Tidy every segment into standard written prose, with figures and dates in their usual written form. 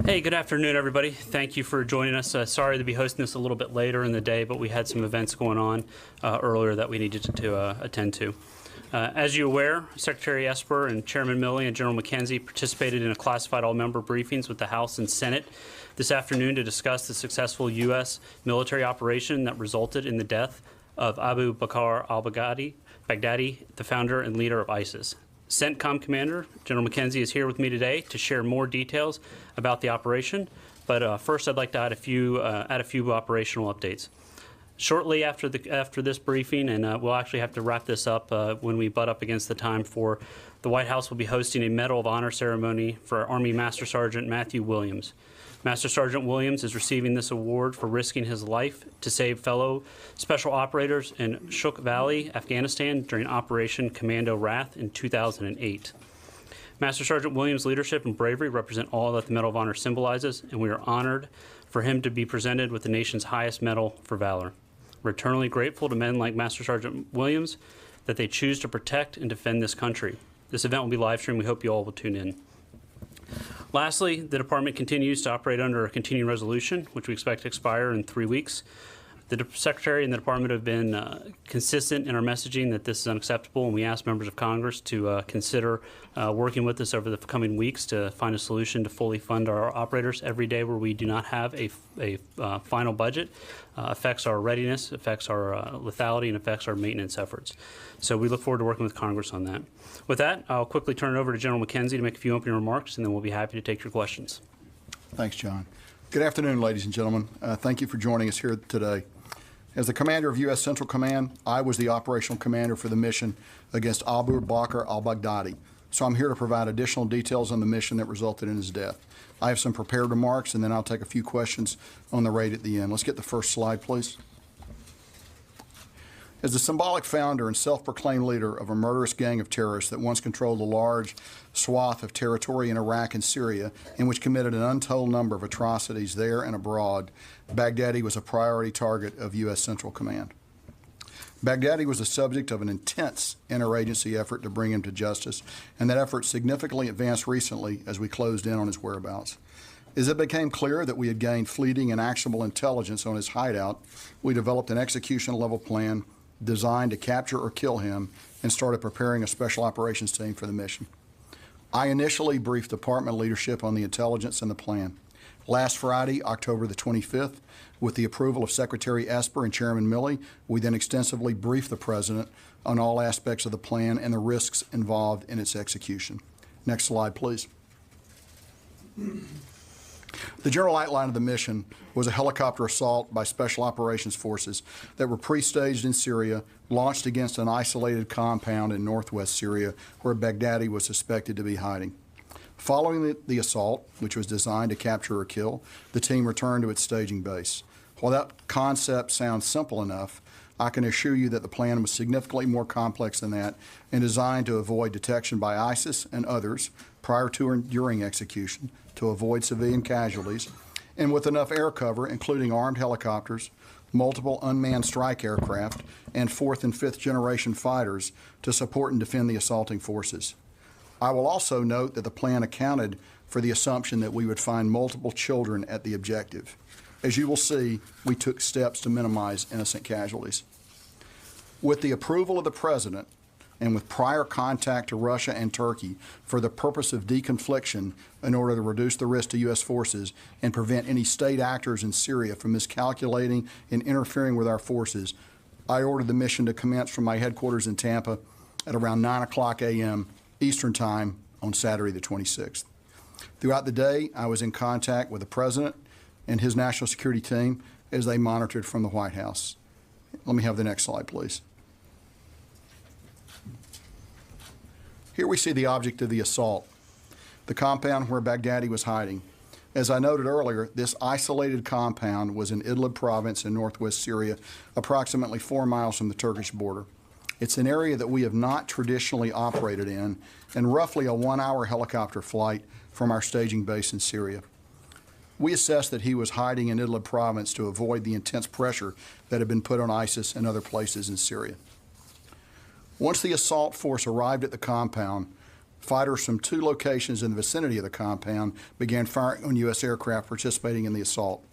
Hey, good afternoon, everybody. Thank you for joining us. Sorry to be hosting this a little bit later in the day, but we had some events going on earlier that we needed to attend to. As you're aware, Secretary Esper and Chairman Milley and General McKenzie participated in a classified all-member briefings with the House and Senate this afternoon to discuss the successful U.S. military operation that resulted in the death of Abu Bakr al-Baghdadi, the founder and leader of ISIS. CENTCOM Commander General McKenzie is here with me today to share more details about the operation. But first, I'd like to add a few operational updates. Shortly after this briefing, and we'll actually have to wrap this up when we butt up against the time for the White House will be hosting a Medal of Honor ceremony for Army Master Sergeant Matthew Williams. Master Sergeant Williams is receiving this award for risking his life to save fellow special operators in Shuk Valley, Afghanistan during Operation Commando Rath in 2008. Master Sergeant Williams' leadership and bravery represent all that the Medal of Honor symbolizes, and we are honored for him to be presented with the nation's highest medal for valor. We're eternally grateful to men like Master Sergeant Williams that they choose to protect and defend this country. This event will be live streamed. We hope you all will tune in. Lastly, the Department continues to operate under a continuing resolution, which we expect to expire in 3 weeks. The Secretary and the Department have been consistent in our messaging that this is unacceptable, and we ask members of Congress to consider working with us over the coming weeks to find a solution to fully fund our operators. Every day where we do not have a final budget affects our readiness, affects our lethality, and affects our maintenance efforts. So we look forward to working with Congress on that. With that, I'll quickly turn it over to General McKenzie to make a few opening remarks, and then we'll be happy to take your questions. Thanks, John. Good afternoon, ladies and gentlemen. Thank you for joining us here today. As the commander of U.S. Central Command, I was the operational commander for the mission against Abu Bakr al-Baghdadi, so I'm here to provide additional details on the mission that resulted in his death. I have some prepared remarks, and then I'll take a few questions on the raid at the end. Let's get the first slide, please. As the symbolic founder and self-proclaimed leader of a murderous gang of terrorists that once controlled a large swath of territory in Iraq and Syria, and which committed an untold number of atrocities there and abroad, Baghdadi was a priority target of U.S. Central Command. Baghdadi was the subject of an intense interagency effort to bring him to justice, and that effort significantly advanced recently as we closed in on his whereabouts. As it became clear that we had gained fleeting and actionable intelligence on his hideout, we developed an execution-level plan designed to capture or kill him and started preparing a special operations team for the mission. I initially briefed department leadership on the intelligence and the plan. Last Friday, October the 25th, with the approval of Secretary Esper and Chairman Milley, we then extensively briefed the President on all aspects of the plan and the risks involved in its execution. Next slide, please. The general outline of the mission was a helicopter assault by Special Operations Forces that were pre-staged in Syria, launched against an isolated compound in northwest Syria where Baghdadi was suspected to be hiding. Following the assault, which was designed to capture or kill, the team returned to its staging base. While that concept sounds simple enough, I can assure you that the plan was significantly more complex than that and designed to avoid detection by ISIS and others prior to and during execution, to avoid civilian casualties, and with enough air cover, including armed helicopters, multiple unmanned strike aircraft, and fourth and fifth generation fighters to support and defend the assaulting forces. I will also note that the plan accounted for the assumption that we would find multiple children at the objective. As you will see, we took steps to minimize innocent casualties. With the approval of the President, and with prior contact to Russia and Turkey for the purpose of deconfliction in order to reduce the risk to U.S. forces and prevent any state actors in Syria from miscalculating and interfering with our forces, I ordered the mission to commence from my headquarters in Tampa at around 9:00 a.m. Eastern Time on Saturday the 26th. Throughout the day, I was in contact with the President and his national security team as they monitored from the White House. Let me have the next slide, please. Here we see the object of the assault, the compound where Baghdadi was hiding. As I noted earlier, this isolated compound was in Idlib province in northwest Syria, approximately 4 miles from the Turkish border. It's an area that we have not traditionally operated in, and roughly a 1-hour helicopter flight from our staging base in Syria. We assessed that he was hiding in Idlib province to avoid the intense pressure that had been put on ISIS and other places in Syria. Once the assault force arrived at the compound, fighters from 2 locations in the vicinity of the compound began firing on U.S. aircraft participating in the assault.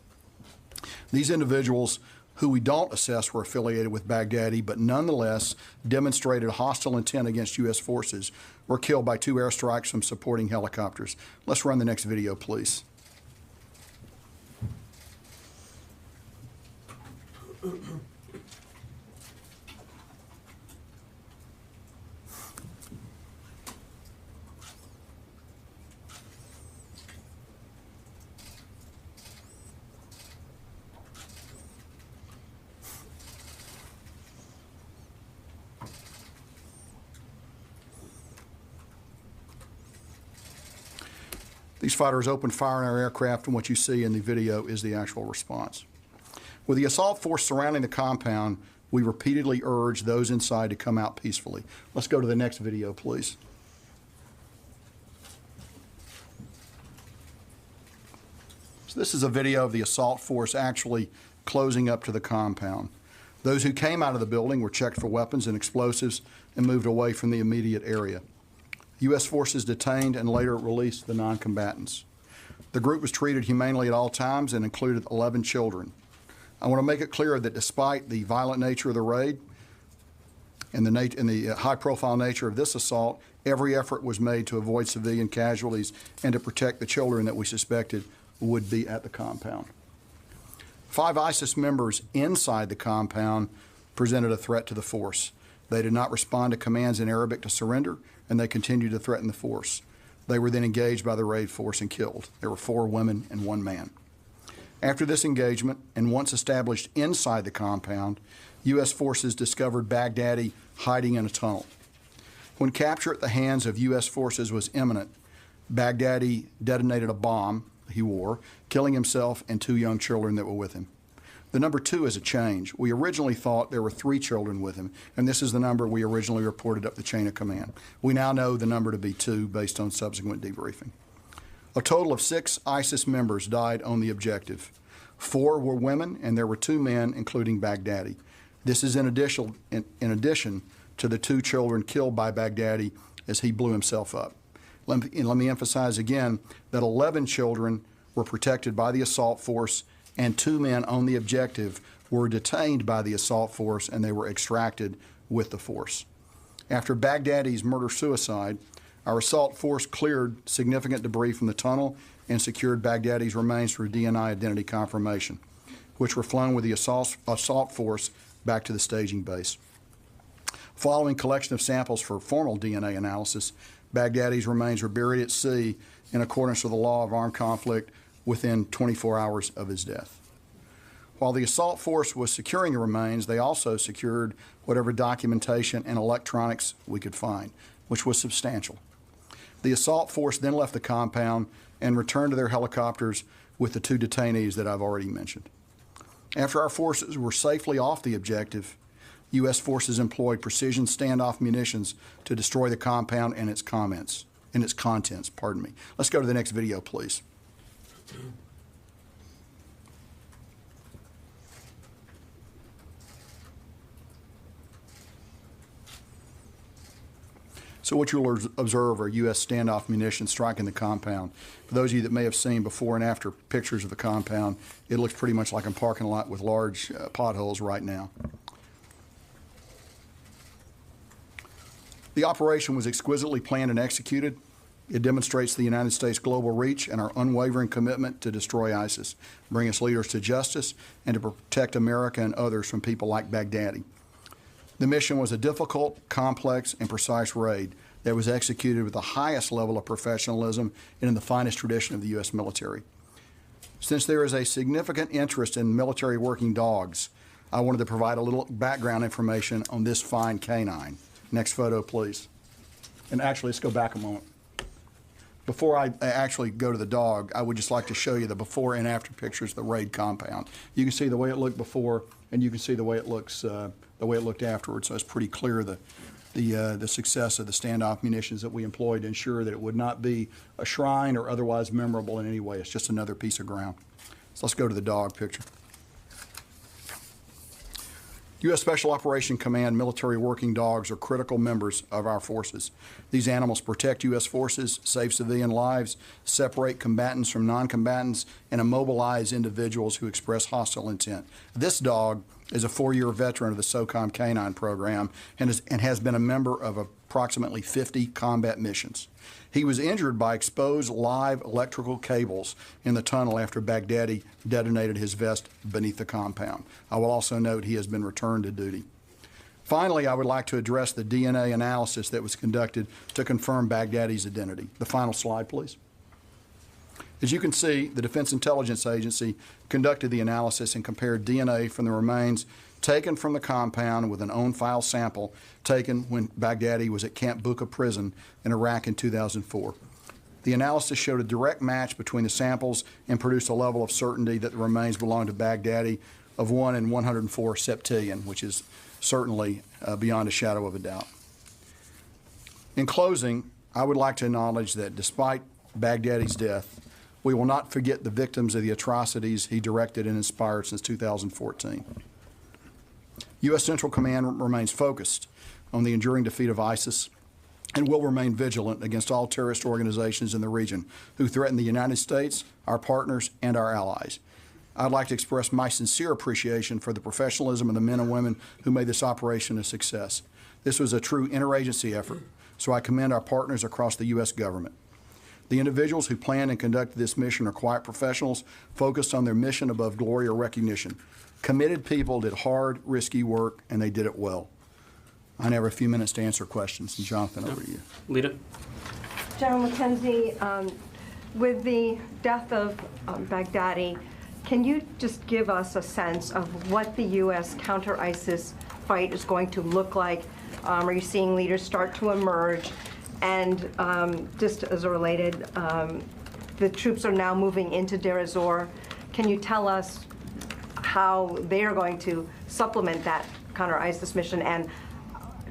These individuals, who we don't assess were affiliated with Baghdadi, but nonetheless demonstrated hostile intent against U.S. forces, were killed by 2 airstrikes from supporting helicopters. Let's run the next video, please. These fighters opened fire on our aircraft, and what you see in the video is the actual response. With the assault force surrounding the compound, we repeatedly urged those inside to come out peacefully. Let's go to the next video, please. So this is a video of the assault force actually closing up to the compound. Those who came out of the building were checked for weapons and explosives and moved away from the immediate area. U.S. forces detained and later released the non-combatants. The group was treated humanely at all times and included 11 children. I want to make it clear that despite the violent nature of the raid and the high-profile nature of this assault, every effort was made to avoid civilian casualties and to protect the children that we suspected would be at the compound. 5 ISIS members inside the compound presented a threat to the force. They did not respond to commands in Arabic to surrender, and they continued to threaten the force. They were then engaged by the raid force and killed. There were 4 women and 1 man. After this engagement, and once established inside the compound, U.S. forces discovered Baghdadi hiding in a tunnel. When capture at the hands of U.S. forces was imminent, Baghdadi detonated a bomb he wore, killing himself and 2 young children that were with him. The number 2 is a change. We originally thought there were 3 children with him, and this is the number we originally reported up the chain of command. We now know the number to be 2 based on subsequent debriefing. A total of 6 ISIS members died on the objective. 4 were women, and there were 2 men, including Baghdadi. This is in addition to the 2 children killed by Baghdadi as he blew himself up. Let me emphasize again that 11 children were protected by the assault force, and 2 men on the objective were detained by the assault force, and they were extracted with the force. After Baghdadi's murder-suicide, our assault force cleared significant debris from the tunnel and secured Baghdadi's remains for DNI identity confirmation, which were flown with the assault force back to the staging base. Following collection of samples for formal DNA analysis, Baghdadi's remains were buried at sea in accordance with the law of armed conflict within 24 hours of his death. While the assault force was securing the remains, they also secured whatever documentation and electronics we could find, which was substantial. The assault force then left the compound and returned to their helicopters with the 2 detainees that I've already mentioned. After our forces were safely off the objective, U.S. forces employed precision standoff munitions to destroy the compound and its contents. Let's go to the next video, please. So what you'll observe are U.S. standoff munitions striking the compound. For those of you that may have seen before and after pictures of the compound, it looks pretty much like a parking lot with large potholes right now. The operation was exquisitely planned and executed. It demonstrates the United States' global reach and our unwavering commitment to destroy ISIS, bring its leaders to justice, and to protect America and others from people like Baghdadi. The mission was a difficult, complex, and precise raid that was executed with the highest level of professionalism and in the finest tradition of the U.S. military. Since there is a significant interest in military working dogs, I wanted to provide a little background information on this fine canine. Next photo, please. And actually, let's go back a moment. Before I actually go to the dog, I would just like to show you the before and after pictures of the raid compound. You can see the way it looked before, and you can see the way it looks, the way it looked afterwards. So it's pretty clear the success of the standoff munitions that we employed to ensure that it would not be a shrine or otherwise memorable in any way. It's just another piece of ground. So let's go to the dog picture. U.S. Special Operations Command military working dogs are critical members of our forces. These animals protect U.S. forces, save civilian lives, separate combatants from non-combatants, and immobilize individuals who express hostile intent. This dog is a 4-year veteran of the SOCOM Canine program and has been a member of approximately 50 combat missions. He was injured by exposed live electrical cables in the tunnel after Baghdadi detonated his vest beneath the compound. I will also note he has been returned to duty. Finally, I would like to address the DNA analysis that was conducted to confirm Baghdadi's identity. The final slide, please. As you can see, the Defense Intelligence Agency conducted the analysis and compared DNA from the remains taken from the compound with an on-file sample taken when Baghdadi was at Camp Bucca prison in Iraq in 2004. The analysis showed a direct match between the samples and produced a level of certainty that the remains belonged to Baghdadi of 1 in 104 septillion, which is certainly beyond a shadow of a doubt. In closing, I would like to acknowledge that despite Baghdadi's death, we will not forget the victims of the atrocities he directed and inspired since 2014. U.S. Central Command remains focused on the enduring defeat of ISIS and will remain vigilant against all terrorist organizations in the region who threaten the United States, our partners, and our allies. I'd like to express my sincere appreciation for the professionalism of the men and women who made this operation a success. This was a true interagency effort, so I commend our partners across the U.S. government. The individuals who planned and conducted this mission are quiet professionals focused on their mission above glory or recognition. Committed people did hard, risky work, and they did it well. I now have a few minutes to answer questions. And Jonathan, over to you. Lita? General McKenzie, with the death of Baghdadi, can you just give us a sense of what the U.S. counter-ISIS fight is going to look like? Are you seeing leaders start to emerge? And just as a related, the troops are now moving into Deir ez-Zor. Can you tell us how they are going to supplement that counter-ISIS mission and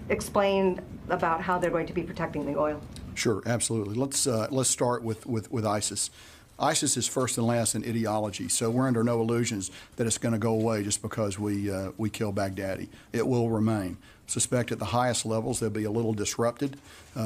explain about how they're going to be protecting the oil? Sure, absolutely. Let's start with ISIS. ISIS is first and last in ideology, so we're under no illusions that it's going to go away just because we kill Baghdadi. It will remain. Suspect at the highest levels they'll be a little disrupted.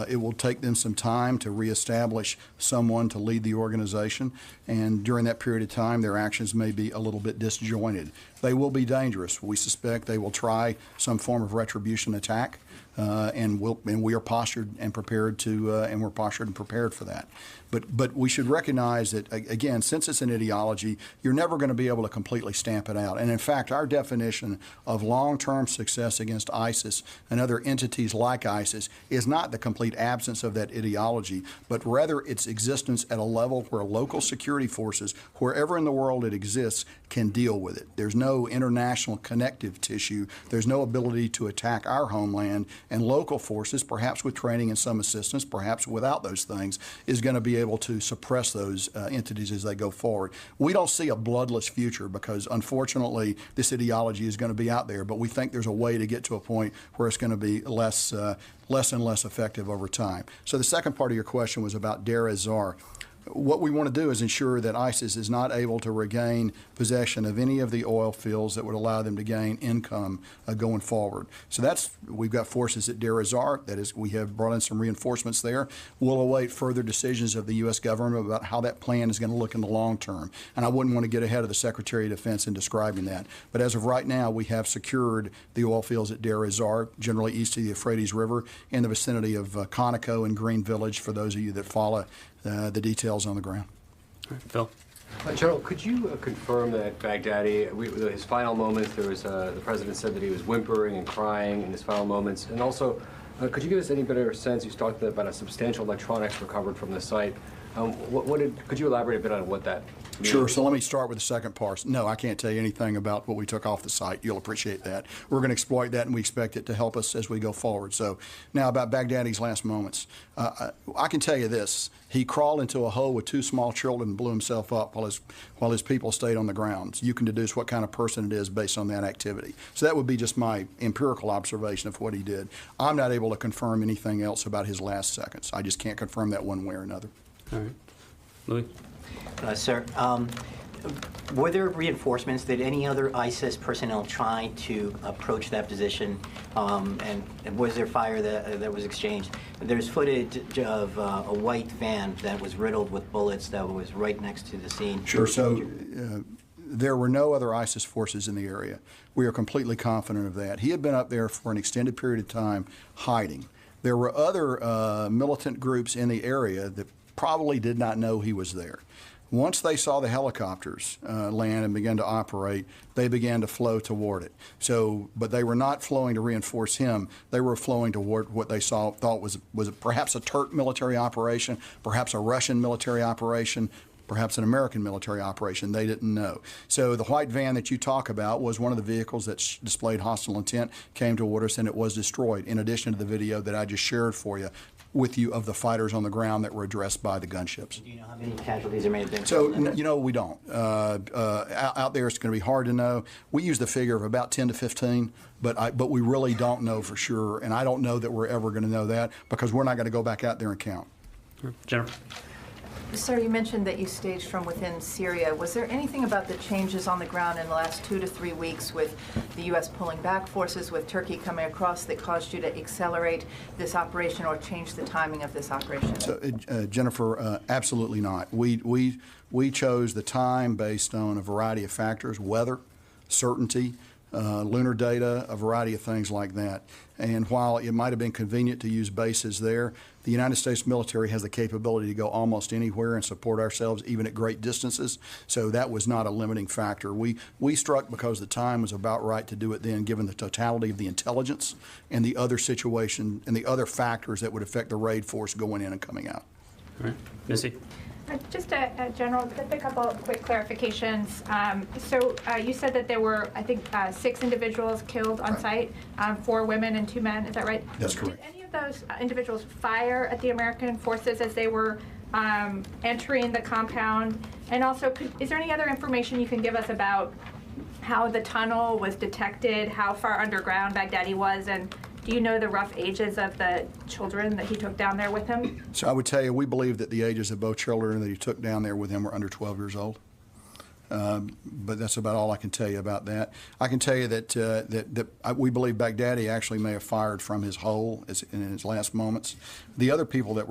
It will take them some time to reestablish someone to lead the organization, and during that period of time their actions may be a little bit disjointed. They will be dangerous. We suspect they will try some form of retribution attack, and we are postured and prepared to, and we're postured and prepared for that. But we should recognize that, again, since it's an ideology, you're never going to be able to completely stamp it out. And in fact, our definition of long-term success against ISIS and other entities like ISIS is not the complete absence of that ideology, but rather its existence at a level where local security forces, wherever in the world it exists, can deal with it. There's no international connective tissue. There's no ability to attack our homeland, and local forces, perhaps with training and some assistance, perhaps without those things, is going to be able to suppress those entities as they go forward. We don't see a bloodless future because, unfortunately, this ideology is going to be out there, but we think there's a way to get to a point where it's going to be less and less effective over time. So the second part of your question was about Deir ez-Zor. What we want to do is ensure that ISIS is not able to regain possession of any of the oil fields that would allow them to gain income going forward. So we've got forces at Deir ez-Zor. That is, we have brought in some reinforcements there. We'll await further decisions of the U.S. government about how that plan is going to look in the long term. And I wouldn't want to get ahead of the Secretary of Defense in describing that. But as of right now, we have secured the oil fields at Deir ez-Zor, generally east of the Euphrates River, in the vicinity of Conoco and Green Village, for those of you that follow the details on the ground. All right, Phil? General, could you confirm that Baghdadi, his final moments, there was the president said that he was whimpering and crying in his final moments, and also, could you give us any better sense? You talked about a substantial electronics recovered from the site. Could you elaborate a bit on what that means? Sure. So let me start with the second part. No, I can't tell you anything about what we took off the site. You'll appreciate that. We're going to exploit that, and we expect it to help us as we go forward. So now about Baghdadi's last moments. I can tell you this. He crawled into a hole with 2 small children and blew himself up while his people stayed on the ground. So you can deduce what kind of person it is based on that activity. So that would be just my empirical observation of what he did. I'm not able to confirm anything else about his last seconds. I just can't confirm that one way or another. All right. Louis? Sir, Were there reinforcements? Did any other ISIS personnel try to approach that position? And was there fire that was exchanged? There's footage of a white van that was riddled with bullets that was right next to the scene. Sure. So there were no other ISIS forces in the area. We are completely confident of that. He had been up there for an extended period of time hiding. There were other militant groups in the area that probably did not know he was there. Once they saw the helicopters land and begin to operate, they began to flow toward it. So, but they were not flowing to reinforce him. They were flowing toward what they thought was perhaps a Turk military operation, perhaps a Russian military operation, perhaps an American military operation. They didn't know. So the white van that you talk about was one of the vehicles that displayed hostile intent, came toward us, and it was destroyed, in addition to the video that I just shared with you of the fighters on the ground that were addressed by the gunships. Do you know how many casualties there may have been? So, we don't. Out there, it's going to be hard to know. We use the figure of about 10 to 15, but we really don't know for sure, and I don't know that we're ever going to know that because we're not going to go back out there and count. Jennifer? Sir, you mentioned that you staged from within Syria. Was there anything about the changes on the ground in the last 2 to 3 weeks with the U.S. pulling back forces, with Turkey coming across, that caused you to accelerate this operation or change the timing of this operation? So, Jennifer, absolutely not. We chose the time based on a variety of factors: weather, certainty, lunar data, a variety of things like that. And while it might have been convenient to use bases there, the United States military has the capability to go almost anywhere and support ourselves, even at great distances. So that was not a limiting factor. We struck because the time was about right to do it then, given the totality of the intelligence and the other situation and the other factors that would affect the raid force going in and coming out. All right. Missy? Just a general, just a couple of quick clarifications. So you said that there were, I think, 6 individuals killed on site, 4 women and 2 men. Is that right? That's correct. Did any of those individuals fire at the American forces as they were entering the compound? And also, is there any other information you can give us about how the tunnel was detected, how far underground Baghdadi was, and do you know the rough ages of the children that he took down there with him? So I would tell you, we believe that the ages of both children that he took down there with him were under 12 years old. But that's about all I can tell you about that. I can tell you that we believe Baghdadi actually may have fired from his hole in his last moments. The other people that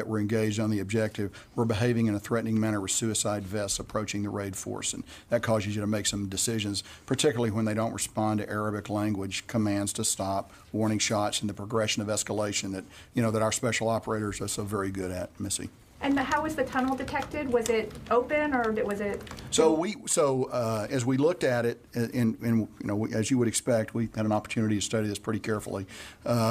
were engaged on the objective were behaving in a threatening manner with suicide vests approaching the raid force, and that causes you to make some decisions, particularly when they don't respond to Arabic language commands to stop, warning shots, and the progression of escalation that our special operators are so very good at, Missy. And how was the tunnel detected? Was it open or was it? So as we looked at it, and as you would expect, we had an opportunity to study this pretty carefully.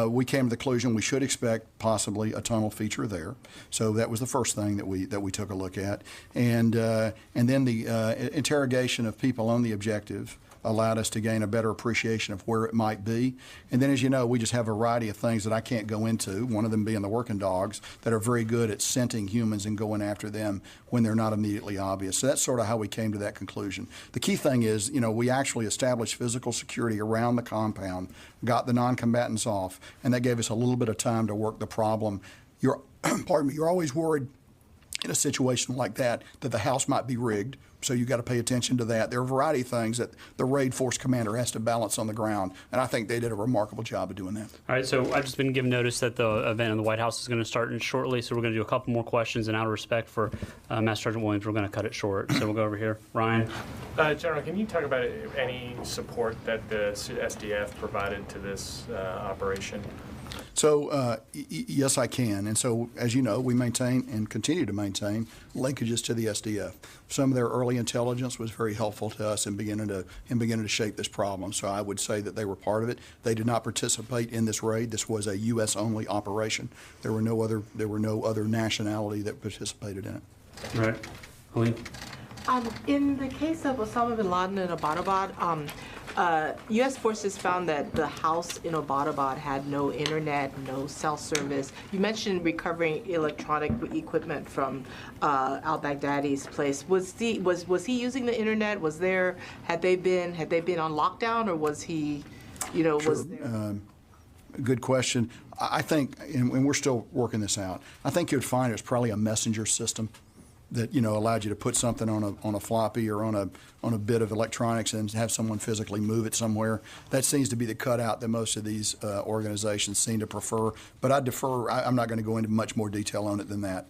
We came to the conclusion we should expect possibly a tunnel feature there. So that was the first thing that we took a look at, and then the interrogation of people on the objective allowed us to gain a better appreciation of where it might be. And then, as you know, we just have a variety of things that I can't go into, one of them being the working dogs that are very good at scenting humans and going after them when they're not immediately obvious. So that's sort of how we came to that conclusion. The key thing is, we actually established physical security around the compound, got the non-combatants off, and that gave us a little bit of time to work the problem. You're always worried in a situation like that the house might be rigged. So you got to pay attention to that. There are a variety of things that the raid force commander has to balance on the ground, and I think they did a remarkable job of doing that. All right, so I've just been given notice that the event in the White House is going to start shortly, so we're going to do a couple more questions, and out of respect for Master Sergeant Williams, we're going to cut it short. So we'll go over here. Ryan? General, can you talk about any support that the SDF provided to this operation? So, yes, I can. And so, as you know, we maintain and continue to maintain linkages to the SDF. Some of their early intelligence was very helpful to us in beginning to shape this problem. So I would say that they were part of it. They did not participate in this raid. This was a U.S.-only operation. There were no other nationality that participated in it. All right. Helene? In the case of Osama bin Laden in Abbottabad, U.S. forces found that the house in Abbottabad had no internet, no cell service. You mentioned recovering electronic equipment from al-Baghdadi's place. Was he using the internet? Had they been on lockdown, or was he, Sure. was there? Good question. I think, and we're still working this out, I think you'd find it's probably a messenger system that, you know, allowed you to put something on a floppy or on a bit of electronics and have someone physically move it somewhere. That seems to be the cutout that most of these organizations seem to prefer. But I defer. I'm not going to go into much more detail on it than that.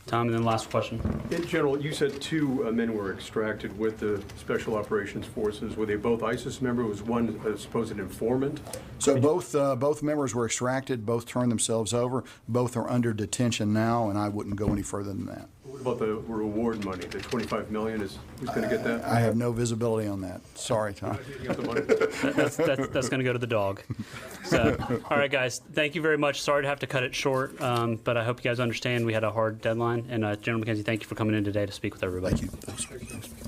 Tom, and then last question. In general, you said 2 men were extracted with the Special Operations Forces. Were they both ISIS members? Was one supposed an informant? So both members were extracted. Both turned themselves over. Both are under detention now, and I wouldn't go any further than that. What about the reward money? The $25 million who's going to get that? I have no visibility on that. Sorry, Tom. You got the money? That's going to go to the dog. So, all right, guys, thank you very much. Sorry to have to cut it short, but I hope you guys understand we had a hard deadline. And General McKenzie, thank you for coming in today to speak with everybody. Thank you.